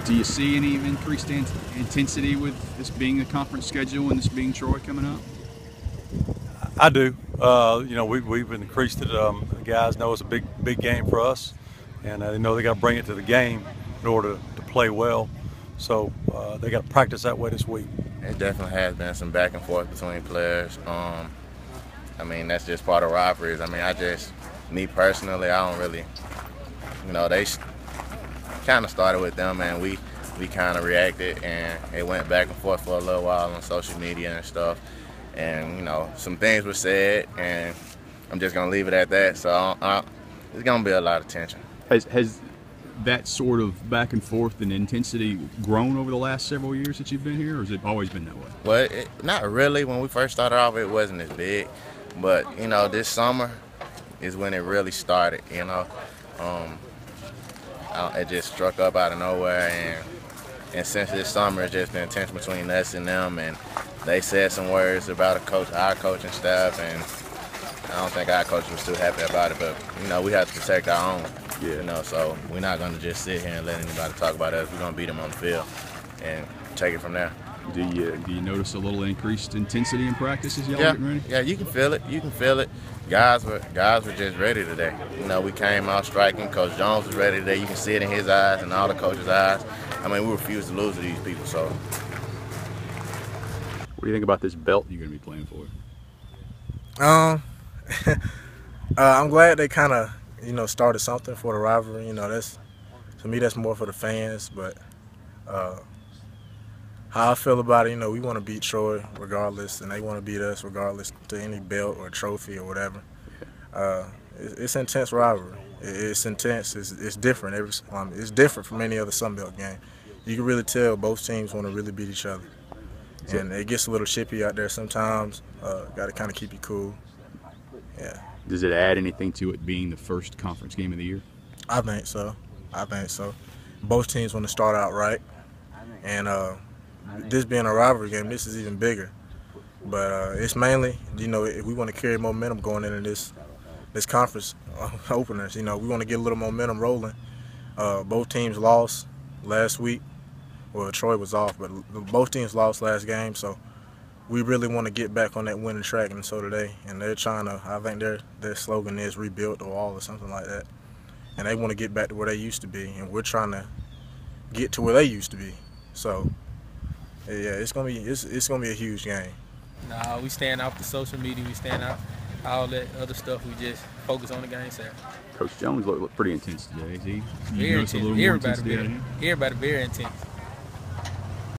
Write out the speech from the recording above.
Do you see any increased intensity with this being a conference schedule and this being Troy coming up? I do. We've increased it. The guys know it's a big game for us, and they know they got to bring it to the game in order to play well. So they got to practice that way this week. It definitely has been some back and forth between players. That's just part of rivalries. Me personally, I don't really, they kind of started with them, and we kind of reacted, and it went back and forth for a little while on social media and stuff. And, some things were said, and I'm just going to leave it at that. So it's going to be a lot of tension. Has that sort of back and forth and intensity grown over the last several years that you've been here, or has it always been that way? Well, not really. When we first started off, it wasn't as big. But, this summer is when it really started, It just struck up out of nowhere, and since this summer, it's just been tension between us and them, and they said some words about our coaching staff, and I don't think our coach was too happy about it, but, we have to protect our own, so we're not going to just sit here and let anybody talk about us. We're going to beat them on the field and take it from there. Do you notice a little increased intensity in practice as y'all getting ready? Yeah, you can feel it. Guys were just ready today. We came out striking. Coach Jones was ready today. You can see it in his eyes and all the coaches' eyes. We refuse to lose to these people. So, what do you think about this belt you're going to be playing for? I'm glad they kind of started something for the rivalry. To me that's more for the fans, but how I feel about it, we want to beat Troy regardless, and they want to beat us regardless to any belt or trophy or whatever. It's intense rivalry. It's intense. It's different. It's different from any other Sun Belt game. You can really tell both teams want to really beat each other, and it gets a little chippy out there sometimes. Got to kind of keep you cool. Yeah. Does it add anything to it being the first conference game of the year? I think so. Both teams want to start out right, and this being a rivalry game, this is even bigger. But it's mainly, if we want to carry momentum going into this conference openers, we want to get a little momentum rolling. Both teams lost last week. Well, Troy was off, but both teams lost last game, so we really want to get back on that winning track, and so do they. And they're trying to, I think their slogan is rebuild the wall or something like that. And they want to get back to where they used to be, and we're trying to get to where they used to be. So, yeah, it's gonna be a huge game. Nah, we staying off the social media. We staying out all that other stuff. We just focus on the game, sir. Coach Jones looked pretty intense today. Is he? Very intense. Everybody very intense.